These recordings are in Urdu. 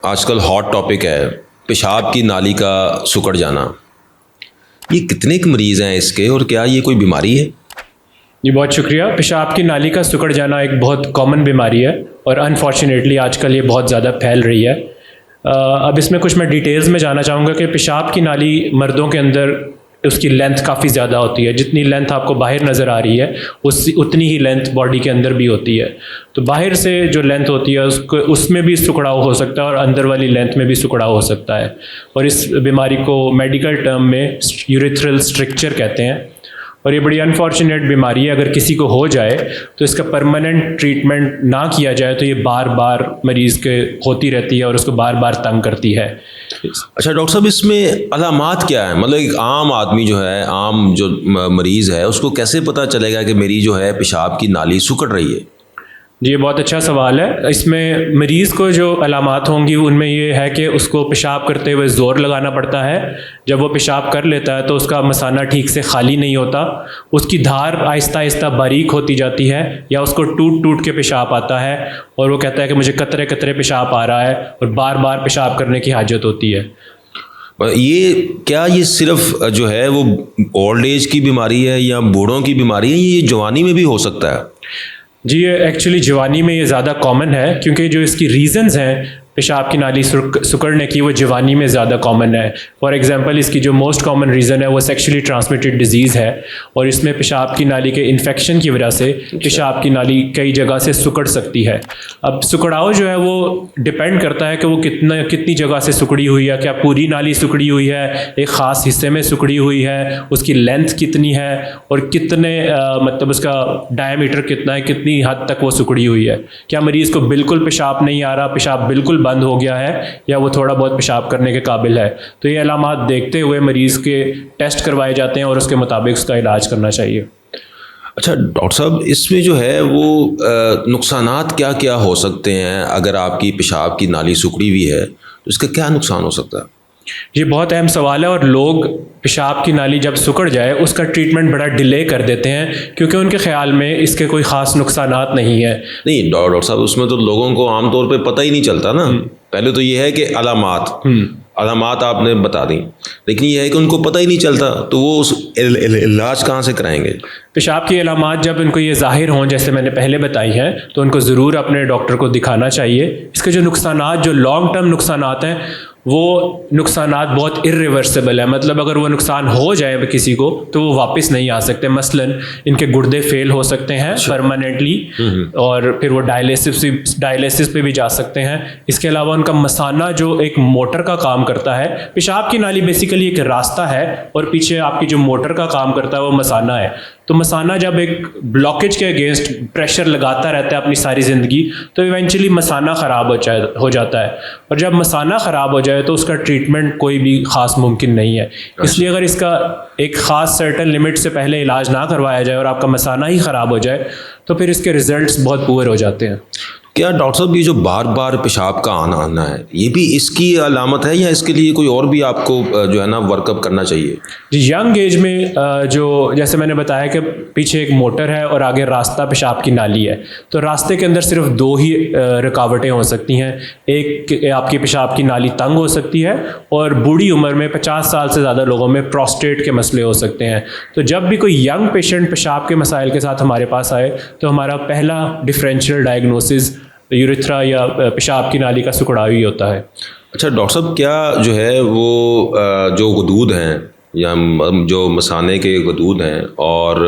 آج کل ہاٹ ٹاپک ہے پیشاب کی نالی کا سکڑ جانا. یہ کتنے مریض ہیں اس کے اور کیا یہ کوئی بیماری ہے؟ جی بہت شکریہ. پیشاب کی نالی کا سکڑ جانا ایک بہت کامن بیماری ہے اور انفارچونیٹلی آج کل یہ بہت زیادہ پھیل رہی ہے. اب اس میں کچھ میں ڈیٹیلز میں جانا چاہوں گا کہ پیشاب کی نالی مردوں کے اندر اس کی لینتھ کافی زیادہ ہوتی ہے. جتنی لینتھ آپ کو باہر نظر آ رہی ہے اتنی ہی لینتھ باڈی کے اندر بھی ہوتی ہے. تو باہر سے جو لینتھ ہوتی ہے اس میں بھی سکڑاؤ ہو سکتا ہے اور اندر والی لینتھ میں بھی سکڑاؤ ہو سکتا ہے. اور اس بیماری کو میڈیکل ٹرم میں یوریتھرل سٹرکچر کہتے ہیں اور یہ بڑی انفارچونیٹ بیماری ہے. اگر کسی کو ہو جائے تو اس کا پرماننٹ ٹریٹمنٹ نہ کیا جائے تو یہ بار بار مریض کے ہوتی رہتی ہے اور اس کو بار بار تنگ کرتی ہے. اچھا ڈاکٹر صاحب، اس میں علامات کیا ہیں؟ مطلب ایک عام آدمی جو ہے، عام جو مریض ہے، اس کو کیسے پتہ چلے گا کہ میری جو ہے پیشاب کی نالی سکڑ رہی ہے؟ جی بہت اچھا سوال ہے. اس میں مریض کو جو علامات ہوں گی ان میں یہ ہے کہ اس کو پیشاب کرتے ہوئے زور لگانا پڑتا ہے. جب وہ پیشاب کر لیتا ہے تو اس کا مثانہ ٹھیک سے خالی نہیں ہوتا، اس کی دھار آہستہ آہستہ باریک ہوتی جاتی ہے یا اس کو ٹوٹ ٹوٹ کے پیشاب آتا ہے اور وہ کہتا ہے کہ مجھے قطرے قطرے پیشاب آ رہا ہے اور بار بار پیشاب کرنے کی حاجت ہوتی ہے. یہ صرف جو ہے وہ اولڈ ایج کی بیماری ہے یا بوڑھوں کی بیماری ہے؟ یہ جوانی میں بھی ہو سکتا ہے؟ جی یہ ایکچولی جوانی میں یہ زیادہ کامن ہے کیونکہ جو اس کی ریزنز ہیں پیشاب کی نالی سکڑنے کی وہ جوانی میں زیادہ کامن ہے. فار ایگزامپل اس کی جو موسٹ کامن ریزن ہے وہ سیکشولی ٹرانسمیٹڈ ڈیزیز ہے اور اس میں پیشاب کی نالی کے انفیکشن کی وجہ سے پیشاب کی نالی کئی جگہ سے سکڑ سکتی ہے. اب سکڑاؤ جو ہے وہ ڈپینڈ کرتا ہے کہ وہ کتنی جگہ سے سکڑی ہوئی ہے. کیا پوری نالی سکڑی ہوئی ہے، ایک خاص حصے میں سکڑی ہوئی ہے، اس کی لینتھ کتنی ہے اور کتنے مطلب اس کا ڈائیمیٹر کتنا ہے، کتنی حد تک وہ سکڑی ہوئی ہے. کیا مریض کو بالکل پیشاب نہیں آ رہا، پیشاب بالکل بند ہو گیا ہے یا وہ تھوڑا بہت پیشاب کرنے کے قابل ہے. تو یہ علامات دیکھتے ہوئے مریض کے ٹیسٹ کروائے جاتے ہیں اور اس کے مطابق اس کا علاج کرنا چاہیے. اچھا ڈاکٹر صاحب، اس میں جو ہے وہ نقصانات کیا کیا ہو سکتے ہیں؟ اگر آپ کی پیشاب کی نالی سکڑی ہوئی ہے تو اس کا کیا نقصان ہو سکتا ہے؟ یہ بہت اہم سوال ہے اور لوگ پیشاب کی نالی جب سکڑ جائے اس کا ٹریٹمنٹ بڑا ڈیلے کر دیتے ہیں کیونکہ ان کے خیال میں اس کے کوئی خاص نقصانات نہیں ہیں. نہیں ڈاکٹر صاحب، اس میں تو لوگوں کو عام طور پہ پتہ ہی نہیں چلتا نا. پہلے تو یہ ہے کہ علامات آپ نے بتا دیں، لیکن یہ ہے کہ ان کو پتہ ہی نہیں چلتا تو وہ اس علاج کہاں سے کرائیں گے؟ پیشاب کی علامات جب ان کو یہ ظاہر ہوں جیسے میں نے پہلے بتائی ہیں تو ان کو ضرور اپنے ڈاکٹر کو دکھانا چاہیے. اس کے جو نقصانات، جو لانگ ٹرم نقصانات ہیں، وہ نقصانات بہت irreversible ہے. مطلب اگر وہ نقصان ہو جائے کسی کو تو وہ واپس نہیں آ سکتے. مثلاً ان کے گردے فیل ہو سکتے ہیں پرماننٹلی اور پھر وہ ڈائلیسس پہ بھی جا سکتے ہیں. اس کے علاوہ ان کا مثانہ جو ایک موٹر کا کام کرتا ہے، پیشاب کی نالی بیسیکلی ایک راستہ ہے اور پیچھے آپ کی جو موٹر کا کام کرتا ہے وہ مثانہ ہے. تو مثانہ جب ایک بلاکیج کے اگینسٹ پریشر لگاتا رہتا ہے اپنی ساری زندگی تو ایونچولی مثانہ خراب ہو جاتا ہے. اور جب مثانہ خراب ہو جائے تو اس کا ٹریٹمنٹ کوئی بھی خاص ممکن نہیں ہے. اس لیے اگر اس کا ایک خاص سرٹن لمٹ سے پہلے علاج نہ کروایا جائے اور آپ کا مثانہ ہی خراب ہو جائے تو پھر اس کے ریزلٹس بہت پور ہو جاتے ہیں. کیا ڈاکٹر صاحب یہ جو بار بار پیشاب کا آنا ہے یہ بھی اس کی علامت ہے یا اس کے لیے کوئی اور بھی آپ کو جو ہے نا ورک اپ کرنا چاہیے؟ جی ینگ ایج میں جو جیسے میں نے بتایا کہ پیچھے ایک موٹر ہے اور آگے راستہ پیشاب کی نالی ہے، تو راستے کے اندر صرف دو ہی رکاوٹیں ہو سکتی ہیں. ایک آپ کی پیشاب کی نالی تنگ ہو سکتی ہے اور بوڑھی عمر میں 50 سال سے زیادہ لوگوں میں پروسٹیٹ کے مسئلے ہو سکتے ہیں. تو جب بھی کوئی ینگ پیشنٹ پیشاب کے مسائل کے ساتھ ہمارے پاس آئے تو ہمارا پہلا ڈفرینشیل ڈائگنوسس یوریتھرا یا پیشاب کی نالی کا سکڑاؤ ہی ہوتا ہے. اچھا ڈاکٹر صاحب، کیا جو ہے وہ جو غدود ہیں یا جو مثانے کے غدود ہیں اور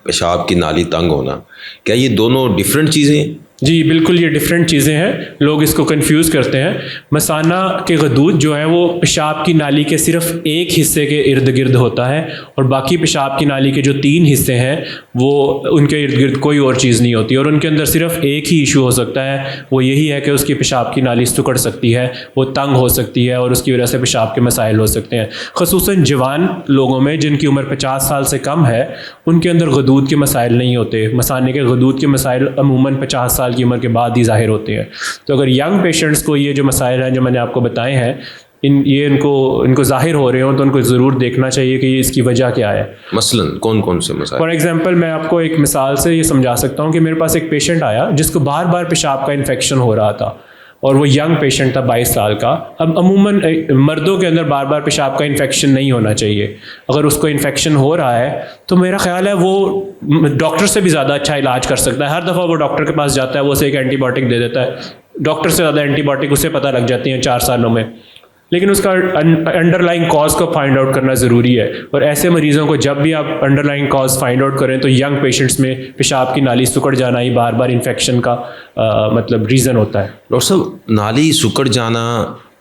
پیشاب کی نالی تنگ ہونا، کیا یہ دونوں ڈفرینٹ چیزیں ہیں؟ جی بالکل، یہ ڈفرینٹ چیزیں ہیں. لوگ اس کو کنفیوز کرتے ہیں. مثانہ کے غدود جو ہے وہ پیشاب کی نالی کے صرف ایک حصے کے ارد گرد ہوتا ہے اور باقی پیشاب کی نالی کے جو 3 حصے ہیں وہ ان کے ارد گرد کوئی اور چیز نہیں ہوتی اور ان کے اندر صرف ایک ہی ایشو ہو سکتا ہے، وہ یہی ہے کہ اس کی پیشاب کی نالی سکڑ سکتی ہے، وہ تنگ ہو سکتی ہے اور اس کی وجہ سے پیشاب کے مسائل ہو سکتے ہیں. خصوصاً جوان لوگوں میں جن کی عمر 50 سال سے کم ہے ان کے اندر غدود کے مسائل نہیں ہوتے. مثانے کے غدود کے مسائل عموماً 50 سال کی عمر کے بعد ہی ظاہر ہوتے ہیں. تو اگر ینگ پیشنٹس کو یہ جو مسائل ہیں جو میں نے آپ کو بتائے ہیں ان کو ظاہر ہو رہے ہوں تو ان کو ضرور دیکھنا چاہیے کہ اس کی وجہ کیا ہے. مثلاً کون کون سے مسائل؟ فار ایگزامپل میں آپ کو ایک مثال سے یہ سمجھا سکتا ہوں کہ میرے پاس ایک پیشنٹ آیا جس کو بار بار پیشاب کا انفیکشن ہو رہا تھا اور وہ ینگ پیشنٹ تھا 22 سال کا. اب عموماً مردوں کے اندر بار بار پیشاب کا انفیکشن نہیں ہونا چاہیے. اگر اس کو انفیکشن ہو رہا ہے تو میرا خیال ہے وہ ڈاکٹر سے بھی زیادہ اچھا علاج کر سکتا ہے. ہر دفعہ وہ ڈاکٹر کے پاس جاتا ہے, وہ اسے ایک اینٹی بایوٹک دے دیتا ہے. ڈاکٹر سے زیادہ اینٹی بایوٹک اسے پتہ لگ جاتی ہیں 4 سالوں میں. لیکن اس کا انڈر لائن کاز کو فائنڈ آؤٹ کرنا ضروری ہے. اور ایسے مریضوں کو جب بھی آپ under line cause find out کریں تو ینگ پیشنٹس میں پیشاب کی نالی سکڑ جانا ہی بار بار انفیکشن کا مطلب ریزن ہوتا ہے. ڈاکٹر صاحب, نالی سکڑ جانا,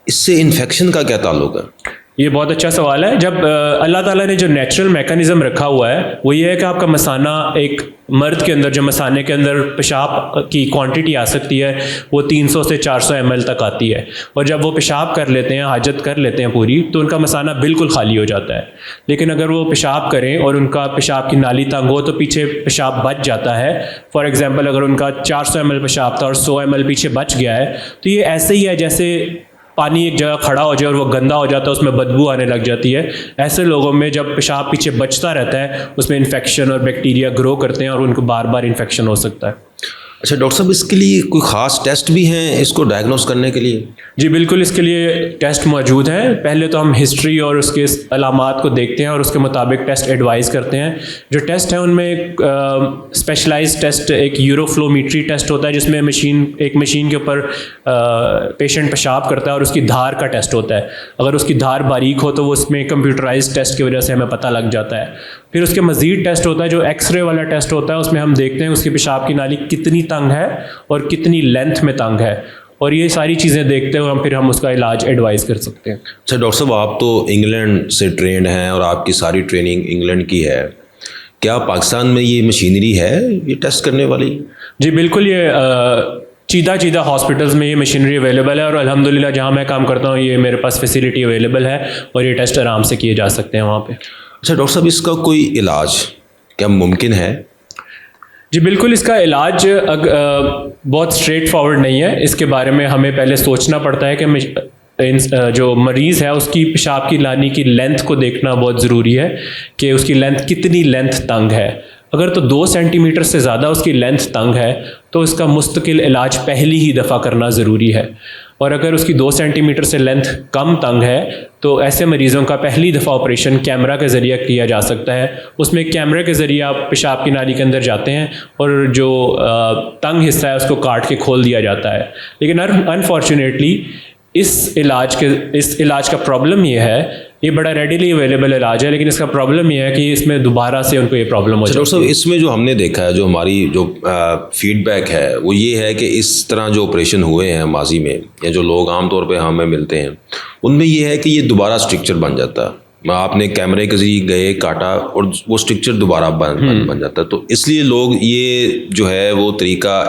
اس سے انفیکشن کا کیا تعلق ہے؟ یہ بہت اچھا سوال ہے. جب اللہ تعالیٰ نے جو نیچرل میکانزم رکھا ہوا ہے وہ یہ ہے کہ آپ کا مثانہ, ایک مرد کے اندر جو مثانے کے اندر پیشاب کی کوانٹٹی آ سکتی ہے وہ 300 سے 400 ml تک آتی ہے. اور جب وہ پیشاب کر لیتے ہیں, حاجت کر لیتے ہیں پوری, تو ان کا مثانہ بالکل خالی ہو جاتا ہے. لیکن اگر وہ پیشاب کریں اور ان کا پیشاب کی نالی تنگ ہو تو پیچھے پیشاب بچ جاتا ہے. فار ایگزامپل اگر ان کا 400 ml پیشاب تھا اور 100 ml پیچھے بچ گیا ہے تو یہ ایسے ہی ہے جیسے پانی ایک جگہ کھڑا ہو جائے اور وہ گندا ہو جاتا ہے, اس میں بدبو آنے لگ جاتی ہے. ایسے لوگوں میں جب پیشاب پیچھے بچتا رہتا ہے اس میں انفیکشن اور بیکٹیریا گرو کرتے ہیں اور ان کو بار بار انفیکشن ہو سکتا ہے. اچھا ڈاکٹر صاحب, اس کے لیے کوئی خاص ٹیسٹ بھی ہیں اس کو ڈائگنوز کرنے کے لیے؟ جی بالکل, اس کے لیے ٹیسٹ موجود ہیں. پہلے تو ہم ہسٹری اور اس کے علامات کو دیکھتے ہیں اور اس کے مطابق ٹیسٹ ایڈوائز کرتے ہیں. جو ٹیسٹ ہیں ان میں ایک اسپیشلائز ٹیسٹ, ایک یوروفلومیٹری ٹیسٹ ہوتا ہے جس میں ایک مشین کے اوپر پیشنٹ پیشاب کرتا ہے اور اس کی دھار کا ٹیسٹ ہوتا ہے. اگر اس کی دھار باریک ہو تو وہ اس میں کمپیوٹرائز ٹیسٹ کی وجہ سے ہمیں پتہ لگ جاتا ہے. پھر اس کے مزید ٹیسٹ ہوتا ہے جو ایکس رے والا ٹیسٹ ہوتا ہے, اس میں ہم دیکھتے ہیں اس کی پیشاب کی نالی کتنی تنگ ہے اور کتنی لینتھ میں تنگ ہے, اور یہ ساری چیزیں دیکھتے ہوئے پھر ہم اس کا علاج ایڈوائز کر سکتے ہیں. اچھا ڈاکٹر صاحب, آپ تو انگلینڈ سے ٹرینڈ ہیں اور آپ کی ساری ٹریننگ انگلینڈ کی ہے, کیا پاکستان میں یہ مشینری ہے یہ ٹیسٹ کرنے والی؟ جی بالکل, یہ چیدہ ہاسپٹلز میں یہ مشینری اویلیبل ہے اور الحمدللہ جہاں میں کام کرتا ہوں یہ میرے پاس فیسیلٹی اویلیبل ہے اور یہ ٹیسٹ آرام سے کیے جا سکتے ہیں وہاں پہ. اچھا ڈاکٹر صاحب, اس کا کوئی علاج کیا ممکن ہے؟ جی بالکل, اس کا علاج بہت اسٹریٹ فارورڈ نہیں ہے. اس کے بارے میں ہمیں پہلے سوچنا پڑتا ہے کہ جو مریض ہے اس کی پیشاب کی نالی کی لینتھ کو دیکھنا بہت ضروری ہے کہ اس کی لینتھ کتنی لینتھ تنگ ہے. اگر تو 2 سینٹی میٹر سے زیادہ اس کی لینتھ تنگ ہے تو اس کا مستقل علاج پہلی ہی دفعہ کرنا ضروری ہے. اور اگر اس کی 2 سینٹی میٹر سے لینتھ کم تنگ ہے تو ایسے مریضوں کا پہلی دفعہ آپریشن کیمرہ کے ذریعے کیا جا سکتا ہے. اس میں کیمرے کے ذریعے آپ پیشاب کی نالی کے اندر جاتے ہیں اور جو تنگ حصہ ہے اس کو کاٹ کے کھول دیا جاتا ہے. لیکن انفارچونیٹلی اس علاج کا پرابلم یہ ہے, یہ بڑا ریڈیلی اویلیبل علاج ہے, لیکن اس کا پرابلم یہ ہے کہ اس میں دوبارہ سے ان کو یہ پرابلم ہو جاتی ہے. ڈاکٹر صاحب, اس میں جو ہم نے دیکھا ہے, جو ہماری جو فیڈ بیک ہے وہ یہ ہے کہ اس طرح جو آپریشن ہوئے ہیں ماضی میں یا جو لوگ عام طور پہ ہمیں ملتے ہیں ان میں یہ ہے کہ یہ دوبارہ اسٹرکچر بن جاتا ہے. آپ نے کیمرے کے ذریعے گئے, کاٹا اور وہ اسٹرکچر دوبارہ بن جاتا ہے. تو اس لیے لوگ یہ جو ہے وہ طریقہ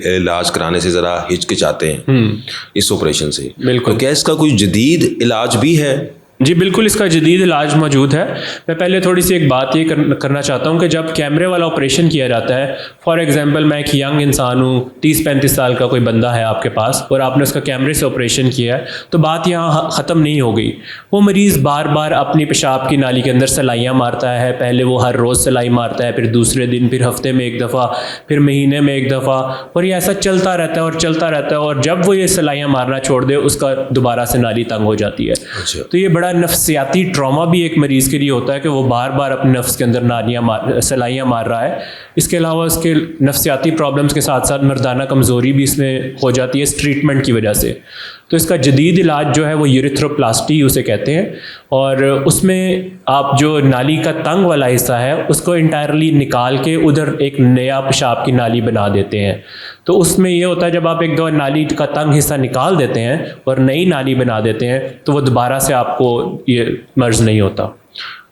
علاج کرانے سے ذرا ہچکچاتے ہیں اس آپریشن سے. بالکل, کیا اس کا کوئی جدید علاج بھی ہے؟ جی بالکل, اس کا جدید علاج موجود ہے. میں پہلے تھوڑی سی ایک بات یہ کرنا چاہتا ہوں کہ جب کیمرے والا آپریشن کیا جاتا ہے, فار ایگزامپل میں ایک ینگ انسان ہوں, 30-35 سال کا کوئی بندہ ہے آپ کے پاس اور آپ نے اس کا کیمرے سے آپریشن کیا ہے, تو بات یہاں ختم نہیں ہو گئی. وہ مریض بار بار اپنی پیشاب کی نالی کے اندر سلائیاں مارتا ہے. پہلے وہ ہر روز سلائی مارتا ہے, پھر دوسرے دن, پھر ہفتے میں 1 دفعہ, پھر مہینے میں 1 دفعہ, اور یہ ایسا چلتا رہتا ہے اور چلتا رہتا ہے. اور جب وہ یہ سلائیاں مارنا چھوڑ دے اس کا دوبارہ سے نالی تنگ ہو جاتی ہے. تو یہ بڑا نفسیاتی ٹراما بھی ایک مریض کے لیے ہوتا ہے کہ وہ بار بار اپنے نفس کے اندر سلائیاں مار رہا ہے. اس کے علاوہ اس کے نفسیاتی پرابلمس کے ساتھ ساتھ مردانہ کمزوری بھی اس میں ہو جاتی ہے اس ٹریٹمنٹ کی وجہ سے. تو اس کا جدید علاج جو ہے وہ یوریتھروپلاسٹی اسے کہتے ہیں, اور اس میں آپ جو نالی کا تنگ والا حصہ ہے اس کو انٹائرلی نکال کے ادھر ایک نیا پیشاب کی نالی بنا دیتے ہیں. تو اس میں یہ ہوتا ہے جب آپ ایک دو نالی کا تنگ حصہ نکال دیتے ہیں اور نئی نالی بنا دیتے ہیں تو وہ دوبارہ سے آپ کو یہ مرض نہیں ہوتا.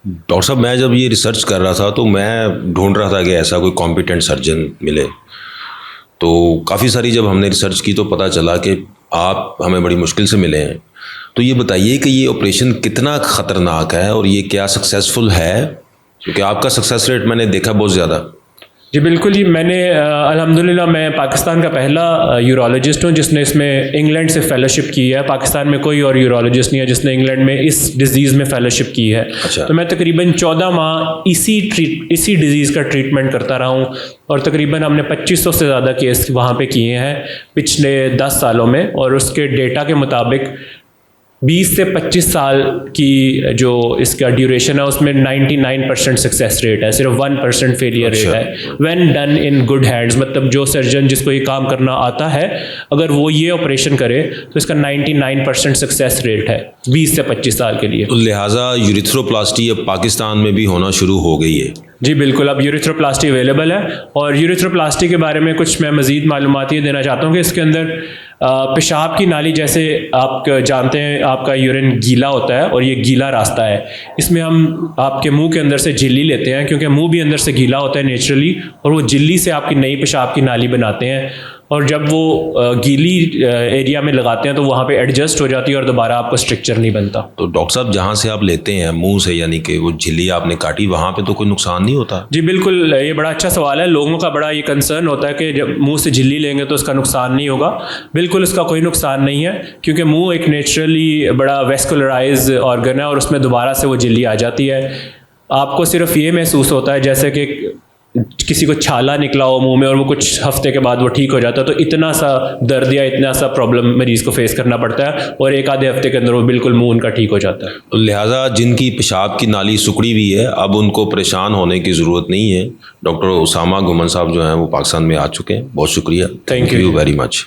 ڈاکٹر صاحب, میں جب یہ ریسرچ کر رہا تھا تو میں ڈھونڈ رہا تھا کہ ایسا کوئی کمپیٹنٹ سرجن ملے. تو کافی ساری جب ہم نے ریسرچ کی تو پتہ چلا کہ آپ ہمیں بڑی مشکل سے ملے ہیں. تو یہ بتائیے کہ یہ آپریشن کتنا خطرناک ہے اور یہ کیا سکسیزفل ہے, کیونکہ آپ کا سکسیس ریٹ میں نے دیکھا بہت زیادہ. جی بالکل جی، میں نے الحمدللہ میں پاکستان کا پہلا یورولوجسٹ ہوں جس نے اس میں انگلینڈ سے فیلوشپ کی ہے. پاکستان میں کوئی اور یورولوجسٹ نہیں ہے جس نے انگلینڈ میں اس ڈیزیز میں فیلوشپ کی ہے. تو میں تقریباً 14 ماہ اسی ڈیزیز کا ٹریٹمنٹ کرتا رہا ہوں اور تقریباً ہم نے 2500 سے زیادہ کیس وہاں پہ کیے ہیں پچھلے 10 سالوں میں. اور اس کے ڈیٹا کے مطابق 20 سے 25 سال کی جو اس کا ڈیوریشن ہے اس میں 99% سکسیس ریٹ ہے, صرف 1% فیلئر ریٹ ہے when done in good hands. مطلب جو سرجن جس کو یہ کام کرنا آتا ہے اگر وہ یہ آپریشن کرے تو اس کا 99% سکسیس ریٹ ہے 20 سے 25 سال کے لیے. تو لہٰذا یوریتھروپلاسٹی اب پاکستان میں بھی ہونا شروع ہو گئی ہے. جی بالکل, اب یوریتھروپلاسٹی اویلیبل ہے. اور یوریتھروپلاسٹی کے بارے میں کچھ میں مزید معلومات یہ دینا چاہتا ہوں کہ اس کے اندر پیشاب کی نالی, جیسے آپ جانتے ہیں آپ کا یورین گیلا ہوتا ہے اور یہ گیلا راستہ ہے, اس میں ہم آپ کے منہ کے اندر سے جھلی لیتے ہیں کیونکہ منہ بھی اندر سے گیلا ہوتا ہے نیچرلی, اور وہ جھلی سے آپ کی نئی پیشاب کی نالی بناتے ہیں. اور جب وہ گیلی ایریا میں لگاتے ہیں تو وہاں پہ ایڈجسٹ ہو جاتی ہے اور دوبارہ آپ کو اسٹرکچر نہیں بنتا. تو ڈاکٹر صاحب جہاں سے آپ لیتے ہیں منہ سے, یعنی کہ وہ جھلی آپ نے کاٹی, وہاں پہ تو کوئی نقصان نہیں ہوتا؟ جی بالکل, یہ بڑا اچھا سوال ہے. لوگوں کا بڑا یہ کنسرن ہوتا ہے کہ جب منہ سے جھلی لیں گے تو اس کا نقصان نہیں ہوگا. بالکل اس کا کوئی نقصان نہیں ہے کیونکہ منہ ایک نیچرلی بڑا ویسکولرائز آرگن ہے اور اس میں دوبارہ سے وہ جھلی آ جاتی ہے. آپ کو صرف یہ محسوس ہوتا ہے جیسے کہ کسی کو چھالا نکلا ہو منہ میں اور وہ کچھ ہفتے کے بعد وہ ٹھیک ہو جاتا ہے, تو اتنا سا درد یا اتنا سا پرابلم مریض کو فیس کرنا پڑتا ہے اور ایک آدھے ہفتے کے اندر وہ بالکل منہ ان کا ٹھیک ہو جاتا ہے. لہٰذا جن کی پیشاب کی نالی سکڑی ہوئی ہے اب ان کو پریشان ہونے کی ضرورت نہیں ہے. ڈاکٹر اسامہ گھمن صاحب جو ہیں وہ پاکستان میں آ چکے ہیں. بہت شکریہ, تھینک یو ویری مچ.